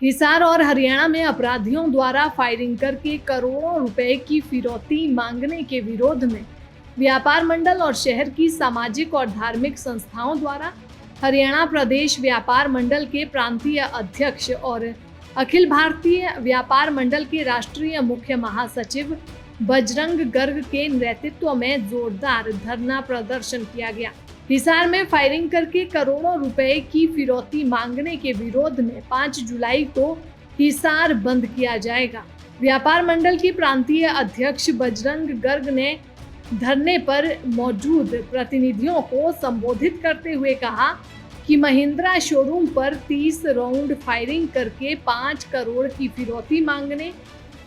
हिसार और हरियाणा में अपराधियों द्वारा फायरिंग करके करोड़ों रुपए की फिरौती मांगने के विरोध में व्यापार मंडल और शहर की सामाजिक और धार्मिक संस्थाओं द्वारा हरियाणा प्रदेश व्यापार मंडल के प्रांतीय अध्यक्ष और अखिल भारतीय व्यापार मंडल के राष्ट्रीय मुख्य महासचिव बजरंग गर्ग के नेतृत्व में जोरदार धरना प्रदर्शन किया गया। हिसार में फायरिंग करके करोड़ों रुपए की फिरौती मांगने के विरोध में 5 जुलाई को हिसार बंद किया जाएगा। व्यापार मंडल की प्रांतीय अध्यक्ष बजरंग गर्ग ने धरने पर मौजूद प्रतिनिधियों को संबोधित करते हुए कहा कि महिंद्रा शोरूम पर 30 राउंड फायरिंग करके 5 करोड़ की फिरौती मांगने,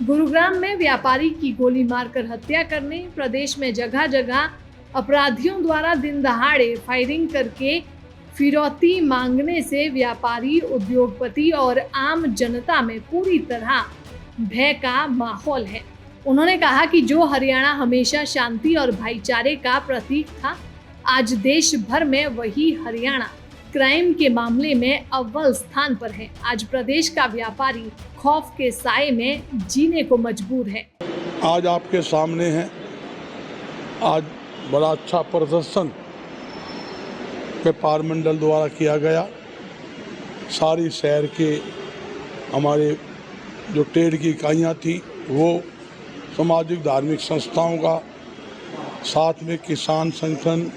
गुरुग्राम में व्यापारी की गोली मारकर हत्या करने, प्रदेश में जगह जगह अपराधियों द्वारा दिन दहाड़े फायरिंग करके फिरौती मांगने से व्यापारी, उद्योगपति और आम जनता में पूरी तरह भय का माहौल है। उन्होंने कहा कि जो हरियाणा हमेशा शांति और भाईचारे का प्रतीक था, आज देश भर में वही हरियाणा क्राइम के मामले में अव्वल स्थान पर है। आज प्रदेश का व्यापारी खौफ के साए में जीने को मजबूर है। आज आपके सामने है, आज बड़ा अच्छा प्रदर्शन व्यापार मंडल द्वारा किया गया। सारी शहर के हमारे जो ट्रेड की इकाइयाँ थी, वो सामाजिक धार्मिक संस्थाओं का, साथ में किसान संगठन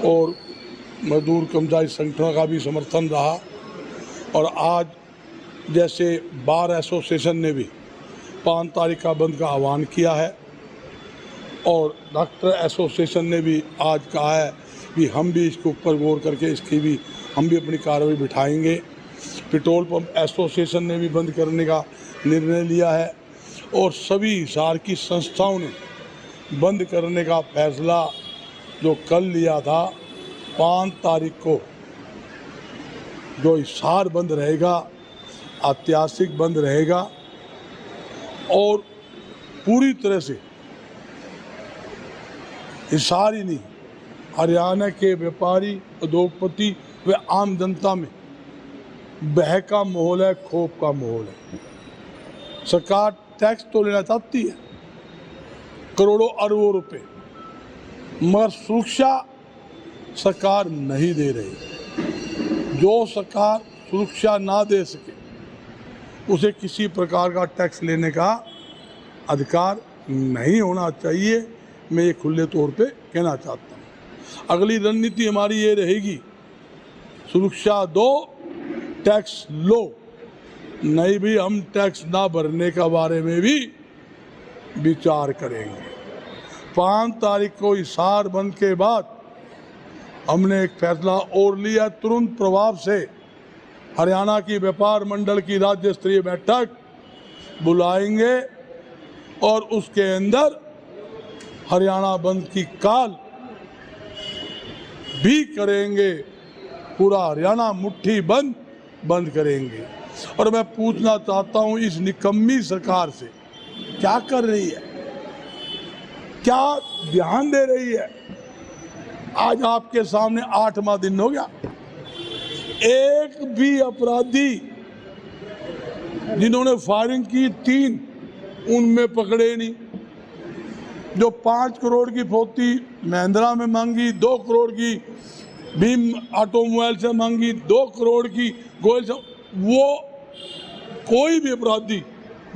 और मजदूर कर्मचारी संगठनों का भी समर्थन रहा। और आज जैसे बार एसोसिएशन ने भी 5 तारीख का बंद का आह्वान किया है और डॉक्टर एसोसिएशन ने भी आज कहा है कि हम भी इसके ऊपर गौर करके इसकी भी हम भी अपनी कार्रवाई बिठाएंगे। पेट्रोल पंप एसोसिएशन ने भी बंद करने का निर्णय लिया है और सभी हिसार की संस्थाओं ने बंद करने का फैसला जो कल लिया था, 5 तारीख को जो हिसार बंद रहेगा, ऐतिहासिक बंद रहेगा और पूरी तरह से हिसार ही नहीं, हरियाणा के व्यापारी, उद्योगपति व आम जनता में भय का माहौल है, खौफ का माहौल है। सरकार टैक्स तो लेना चाहती है करोड़ों अरबों रुपए, मगर सुरक्षा सरकार नहीं दे रही। जो सरकार सुरक्षा ना दे सके उसे किसी प्रकार का टैक्स लेने का अधिकार नहीं होना चाहिए। मैं ये खुले तौर पे कहना चाहता हूँ। अगली रणनीति हमारी ये रहेगी, सुरक्षा दो, टैक्स लो। नहीं भी हम टैक्स ना भरने का बारे में भी विचार करेंगे। 5 तारीख को हिसार बंद के बाद हमने एक फैसला और लिया, तुरंत प्रभाव से हरियाणा की व्यापार मंडल की राज्य स्तरीय बैठक बुलाएंगे और उसके अंदर हरियाणा बंद की काल भी करेंगे। पूरा हरियाणा मुट्ठी बंद करेंगे। और मैं पूछना चाहता हूं, इस निकम्मी सरकार से क्या कर रही है, क्या ध्यान दे रही है? आज आपके सामने 8वां दिन हो गया, एक भी अपराधी जिन्होंने फायरिंग की 3 उनमें पकड़े नहीं। जो 5 करोड़ की फिरौती महिंद्रा में मांगी, 2 करोड़ की भीम ऑटोमोबाइल से मांगी, 2 करोड़ की गोयल से, वो कोई भी अपराधी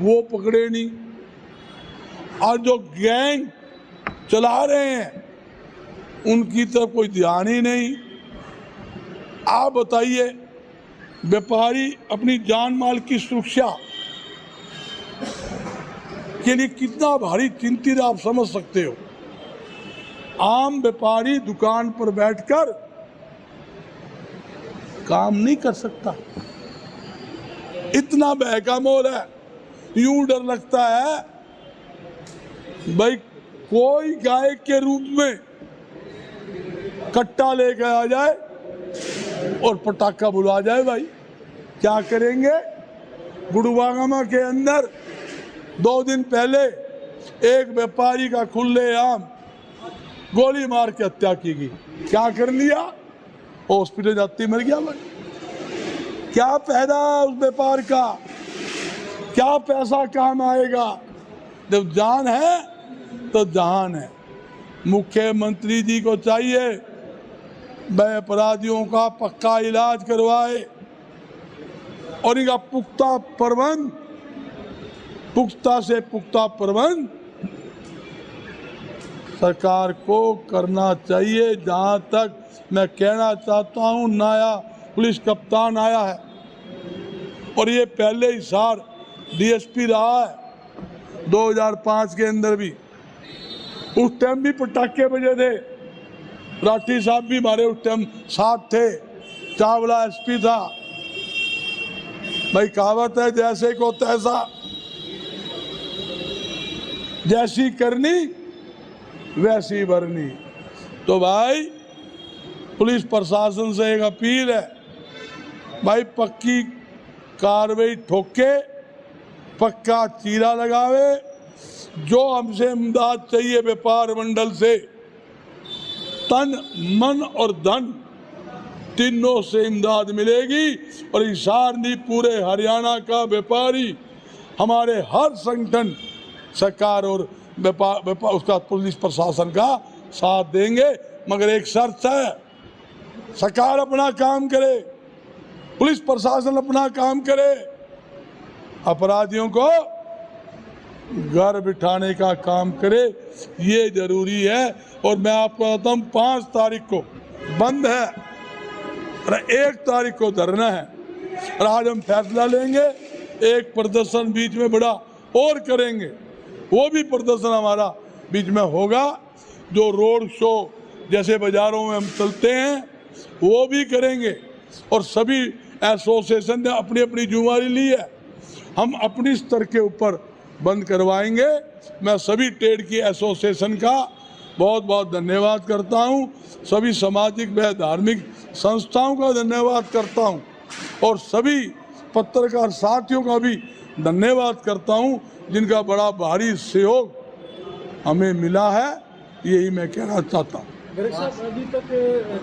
वो पकड़े नहीं। और जो गैंग चला रहे हैं उनकी तरफ कोई ध्यान ही नहीं। आप बताइए, व्यापारी अपनी जान माल की सुरक्षा के लिए कितना भारी चिंतित आप समझ सकते हो। आम व्यापारी दुकान पर बैठकर काम नहीं कर सकता, इतना भय का माहौल है। यूं डर लगता है भाई कोई गाय के रूप में कट्टा लेकर आ जाए और पटाखा बुला जाए। भाई क्या करेंगे? गुड़गांव के अंदर 2 दिन पहले एक व्यापारी का खुलेआम गोली मार के हत्या की गई। क्या कर लिया? हॉस्पिटल जाती मर गया भाई। क्या फायदा उस व्यापार का, क्या पैसा काम आएगा? जब जान है तो जहान है। मुख्यमंत्री जी को चाहिए वह अपराधियों का पक्का इलाज करवाए और इनका पुख्ता से पुख्ता प्रबंध सरकार को करना चाहिए। जहां तक मैं कहना चाहता हूं, नया पुलिस कप्तान आया है और ये पहले ही साल डीएसपी रहा है 2005 के अंदर भी। उस टाइम भी पटाखे बजे थे, राठी साहब भी हमारे उस टाइम साथ थे, चावला एसपी था। भाई कहावत है, जैसे को तैसा, जैसी करनी वैसी भरनी। तो भाई पुलिस प्रशासन से एक अपील है, भाई पक्की कार्रवाई ठोके, पक्का चीरा लगावे। जो हमसे इमदाद चाहिए व्यापार मंडल से, तन मन और धन तीनों से इमदाद मिलेगी। और हिसार नहीं, पूरे हरियाणा का व्यापारी हमारे हर संगठन सरकार और व्यापार उसका पुलिस प्रशासन का साथ देंगे। मगर एक शर्त है, सरकार अपना काम करे, पुलिस प्रशासन अपना काम करे, अपराधियों को घर बिठाने का काम करे, ये जरूरी है। और मैं आपको बताता हूँ, 5 तारीख को बंद है और 1 तारीख को धरना है। और आज हम फैसला लेंगे, एक प्रदर्शन बीच में बड़ा और करेंगे, वो भी प्रदर्शन हमारा बीच में होगा। जो रोड शो जैसे बाजारों में हम चलते हैं वो भी करेंगे। और सभी एसोसिएशन ने अपनी अपनी जिम्मेदारी ली है, हम अपनी स्तर के ऊपर बंद करवाएंगे। मैं सभी ट्रेड की एसोसिएशन का बहुत बहुत धन्यवाद करता हूं, सभी सामाजिक व धार्मिक संस्थाओं का धन्यवाद करता हूं और सभी पत्रकार साथियों का भी धन्यवाद करता हूं, जिनका बड़ा भारी सहयोग हमें मिला है। यही मैं कहना चाहता हूं। साहब, अभी तक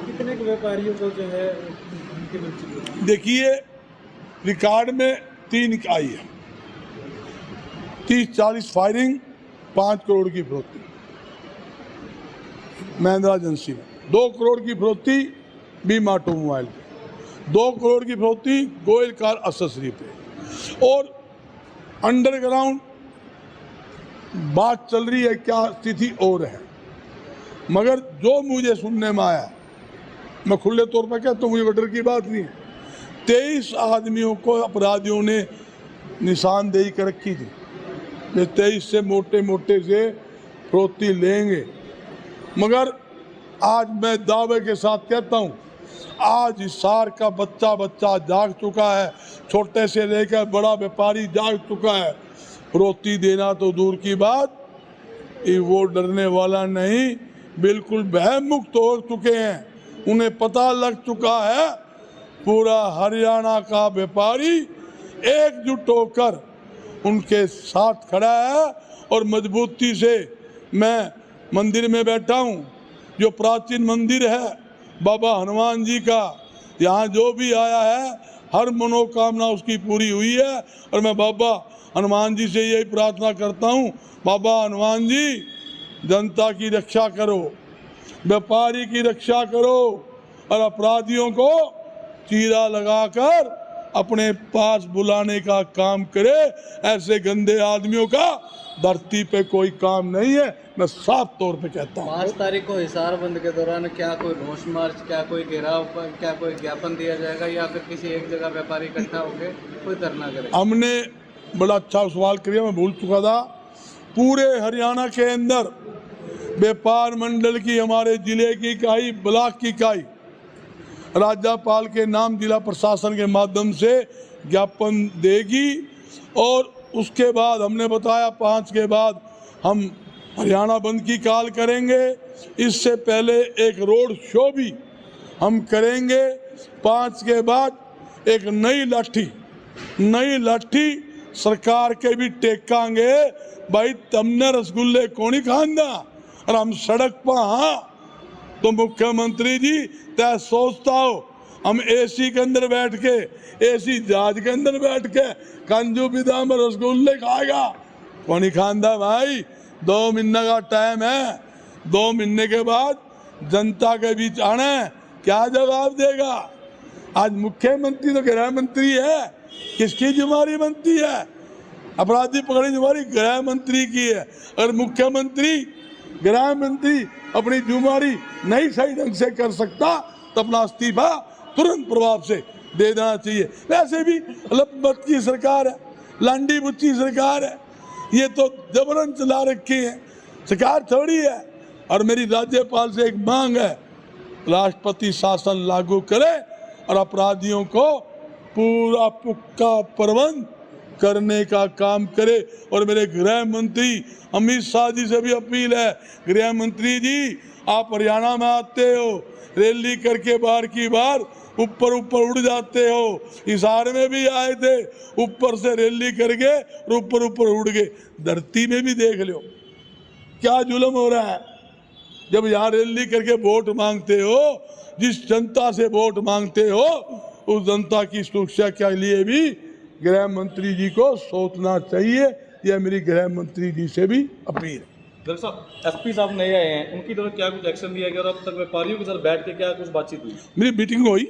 कितने व्यापारियों को जो है उनकी मृत्यु? देखिए, रिकॉर्ड में 3 आई है, 30-40 फायरिंग, 5 करोड़ की फरोख्ती महिंद्रा एजेंसी में, 2 करोड़ की फरोख्ती बीमा ऑटोमोबाइल पे, 2 करोड़ की फरोख्ती गोयल कार एसेसरी पे। और अंडरग्राउंड बात चल रही है, क्या स्थिति और है। मगर जो मुझे सुनने में आया, मैं खुले तौर पर कहता हूँ, मुझे डर की बात नहीं है, 23 आदमियों को अपराधियों ने निशानदेही कर रखी थी, वे 23 से मोटे मोटे से फरोख्ती लेंगे। मगर आज मैं दावे के साथ कहता हूँ, आज हिसार का बच्चा बच्चा जाग चुका है, छोटे से लेकर बड़ा व्यापारी जाग चुका है। फरोख्ती देना तो दूर की बात, वो डरने वाला नहीं, बिल्कुल भय मुक्त हो चुके हैं। उन्हें पता लग चुका है, पूरा हरियाणा का व्यापारी एकजुट होकर उनके साथ खड़ा है। और मजबूती से मैं मंदिर में बैठा हूँ, जो प्राचीन मंदिर है बाबा हनुमान जी का, यहाँ जो भी आया है हर मनोकामना उसकी पूरी हुई है। और मैं बाबा हनुमान जी से यही प्रार्थना करता हूँ, बाबा हनुमान जी जनता की रक्षा करो, व्यापारी की रक्षा करो और अपराधियों को चीरा लगाकर अपने पास बुलाने का काम करे। ऐसे गंदे आदमियों का धरती पे कोई काम नहीं है, मैं साफ तौर पे कहता हूँ। 5 तारीख को हिसार बंद के दौरान क्या कोई रोष मार्च, क्या कोई घेराव, क्या कोई ज्ञापन दिया जाएगा, या फिर किसी एक जगह व्यापारी इकट्ठा होकर कोई धरना करे? हमने बड़ा अच्छा सवाल किया, मैं भूल चुका था। पूरे हरियाणा के अंदर व्यापार मंडल की, हमारे जिले की इकाई, ब्लॉक की इकाई राज्यपाल के नाम जिला प्रशासन के माध्यम से ज्ञापन देगी। और उसके बाद हमने बताया 5 के बाद हम हरियाणा बंद की कॉल करेंगे। इससे पहले एक रोड शो भी हम करेंगे। 5 के बाद एक नई लाठी सरकार के भी टेकांगे। भाई तुमने रसगुल्ले कौन ही खांदा और हम सड़क पर, हाँ तो मुख्यमंत्री जी तय सोचता हो हम एसी के अंदर बैठ के, एसी जहाज के अंदर बैठ के कांजू बादाम और रसगुल्ले खाएगा? कौन ही खांदा भाई? 2 महीने का टाइम है, 2 महीने के बाद जनता के बीच आना है, क्या जवाब देगा? आज मुख्यमंत्री तो गृह मंत्री है, किसकी जिम्मेदारी बनती है? अपराधी पकड़ने जिम्मेदारी गृह मंत्री की है। अगर मुख्यमंत्री गृह मंत्री अपनी जिम्मेदारी नहीं सही ढंग से कर सकता तो अपना इस्तीफा तुरंत प्रभाव से दे देना चाहिए। वैसे भी लपमत की सरकार है, लांडी बुच्ची सरकार है, ये तो जबरन चला रखी है, सरकार थोड़ी है। और मेरी राज्यपाल से एक मांग है, राष्ट्रपति शासन लागू करे और अपराधियों को पूरा पुख्ता प्रबंध करने का काम करे। और मेरे गृह मंत्री अमित शाह जी से भी अपील है, गृह मंत्री जी आप हरियाणा में आते हो, रैली करके बार की बार ऊपर ऊपर उड़ जाते हो, हिसार में भी आए थे, ऊपर से रैली करके और ऊपर ऊपर उड़ गए। धरती में भी देख लो क्या जुल्म हो रहा है। जब यहाँ रैली करके वोट मांगते हो, जिस जनता से वोट मांगते हो, उस जनता की सुरक्षा के लिए भी गृह मंत्री जी को सोचना चाहिए। यह मेरी गृह मंत्री जी से भी अपील है। डॉक्टर साहब, एसपी साहब नए आए हैं, उनकी तरफ क्या कुछ एक्शन लिया गया और अब तक व्यापारियों के साथ बैठ के क्या कुछ बातचीत हुई? मेरी मीटिंग हुई,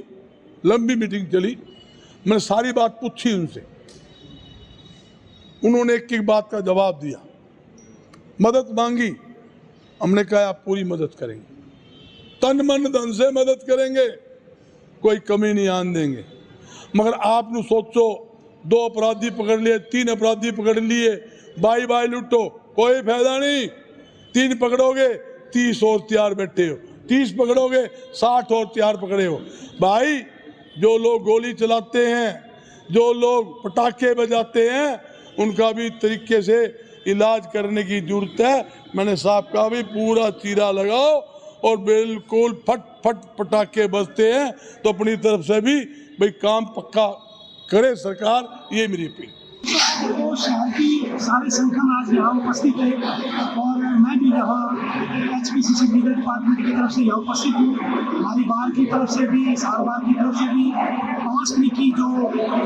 लंबी मीटिंग चली, मैंने सारी बात पूछी उनसे, उन्होंने एक एक बात का जवाब दिया, मदद मांगी, हमने कहा आप पूरी मदद करेंगे, तन मन धन से मदद करेंगे, कोई कमी नहीं आने देंगे। मगर आप लोग सोचो 2 अपराधी पकड़ लिए, 3 अपराधी पकड़ लिए, बाई बाई लुटो, कोई फायदा नहीं। 3 पकड़ोगे 30 और तैयार बैठे हो, 30 पकड़ोगे 60 और तैयार पकड़े हो। भाई जो लोग गोली चलाते हैं, जो लोग पटाखे बजाते हैं, उनका भी तरीके से इलाज करने की जरूरत है। मैंने साहब का भी पूरा चीरा लगाओ और बिल्कुल फट फट पटाखे बजते हैं तो अपनी तरफ से भी भाई काम पक्का करे सरकार, ये मेरी अपील। तो शहर की सारे संगठन आज यहाँ उपस्थित है और मैं भी यहाँ HPCC लीगल डिपार्टमेंट की तरफ से यहाँ उपस्थित हूँ। हमारी बार की तरफ से भी, सार बार की तरफ से भी 5 मई की जो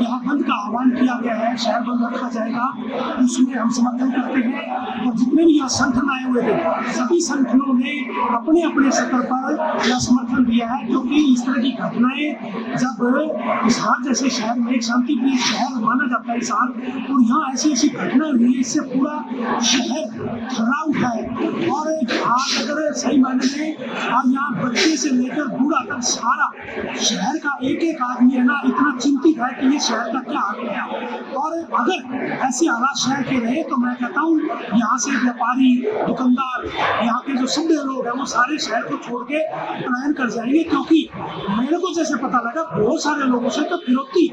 यहाँ बंद का आह्वान किया गया है, शहर बंद रखा जाएगा, उसमें हम समर्थन करते हैं। और जितने भी यहाँ संगठन आए हुए थे, सभी संगठनों ने अपने अपने स्तर पर यह समर्थन दिया है, क्योंकि इस तरह की घटनाएं जब हिसार जैसे शहर में, एक शांतिप्रिय शहर माना जाता है हिसार, और यहाँ ऐसी ऐसी घटना हुई है, इससे पूरा शहर थर्रा उठा है। और आज अगर सही मायने में आज यहाँ बच्चे से लेकर बूढ़ा तक सारा शहर का एक एक आदमी है ना इतना चिंतित है कि ये शहर का क्या हाल है। और अगर ऐसे हालात शहर के रहे तो मैं कहता हूँ यहाँ से व्यापारी, दुकानदार, यहाँ के जो सभ्य लोग हैं वो सारे शहर को छोड़ के पलायन कर जाएंगे। क्योंकि मेरे को जैसे पता लगा बहुत सारे लोगों से तो फिरौती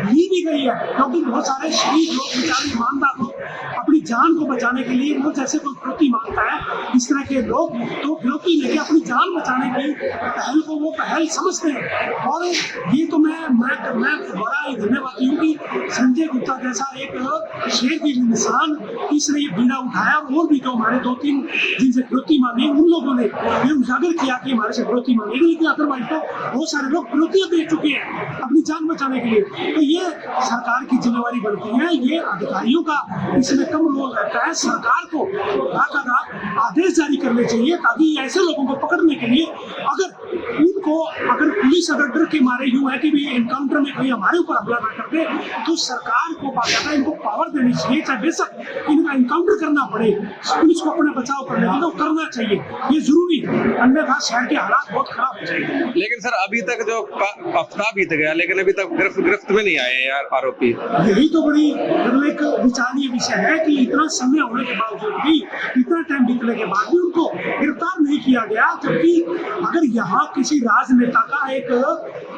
ली भी गई है, क्योंकि बहुत सारे शहीद लोग, बेचारे ईमानदार लोग अपनी जान को बचाने के लिए वो जैसे कोई फिरौती मांगता है, इस तरह के लोग तो फिरौती लेके अपनी जान बचाने की पहल को वो पहल समझते हैं। और ये तो मैं बड़ा ही धन्यवादी हूँ कि संजय गुप्ता जैसा एक शेर की इंसान इसने ये बीड़ा उठाया और भी जो हमारे 2-3 जिनसे फिरौती मांगी उन लोगों ने ये उजागर किया कि हमारे से फिरौती मांगेगी, लेकिन अदरवाइज तो बहुत सारे लोग फिरौतियां दे चुके हैं अपनी जान बचाने के लिए। तो ये सरकार की जिम्मेवारी बनती है, ये अधिकारियों का इसमें कम रोल रहता है। सरकार को बाकायदा आदेश जारी करने चाहिए ताकि ऐसे लोगों को पकड़ने के लिए अगर पुलिस अगर डर के मारे यूं है कि भी एनकाउंटर में कोई हमारे ऊपर हमला ना कर दे, तो सरकार को बाकायदा इनको पावर देनी चाहिए, चाहे बेशक इनका एनकाउंटर करना पड़े, पुलिस को अपना बचाव करने के लिए करना चाहिए, ये जरूरी है, अन्यथा शहर के हालात बहुत खराब हो जाएंगे। लेकिन सर अभी तक जो हफ्ता बीत गया लेकिन अभी तक गिरफ्त में नहीं आए यार आरोपी। यही तो बड़ी एक विचारणीय विषय है कि इतना समय होने के बावजूद भी, इतना टाइम बीतने के बाद भी उनको गिरफ्तार नहीं किया गया। जबकि अगर यहाँ किसी राजनेता का एक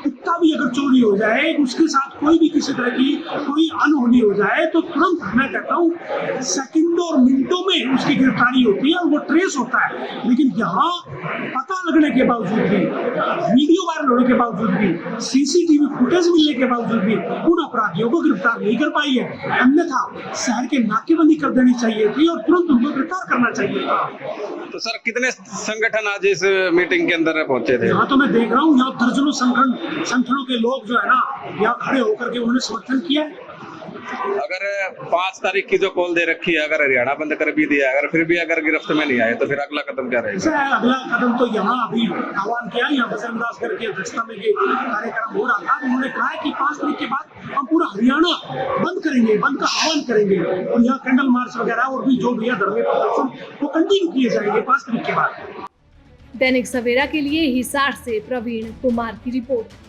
कुत्ता भी अगर चोरी हो जाए, उसके साथ कोई भी किसी तरह की कोई अनहोनी हो जाए तो तुरंत मैं कहता हूँ सेकंडों और मिनटों में उसकी गिरफ्तारी होती है और वो ट्रेस होता है। लेकिन यहाँ पता लगने के बावजूद भी, वीडियो वायरल होने के बावजूद भी, सीसीटीवी फुटेज मिलने के बावजूद भी उन अपराधियों को गिरफ्तार नहीं कर पाई है। अन्यथा शहर के नाकेबंदी कर देनी चाहिए थी और तुरंत उनको गिरफ्तार करना चाहिए था। तो सर कितने संगठन आज इस मीटिंग के अंदर पहुंचे थे? यहाँ तो मैं देख रहा हूँ यहाँ दर्जनों संगठनों के लोग जो है ना यहाँ खड़े होकर के उन्होंने समर्थन किया है। अगर 5 तारीख की जो कॉल दे रखी है, अगर हरियाणा बंद कर भी दिया, अगर फिर भी अगर गिरफ्त में नहीं आए तो फिर अगला कदम क्या रहेगा? सर अगला कदम तो यहाँ अभी आह्वान किया, यहाँ बजरंग दास कर की अध्यक्षता में ये कार्यक्रम हो रहा था। उन्होंने कहा है कि 5 तारीख के बाद हम पूरा हरियाणा बंद करेंगे, बंद का आह्वान करेंगे और यहाँ कैंडल मार्च वगैरह और भी जो भी है धरने प्रदर्शन वो कंटिन्यू किए जाएंगे 5 तारीख के बाद। दैनिक सवेरा के लिए हिसार से प्रवीण कुमार की रिपोर्ट।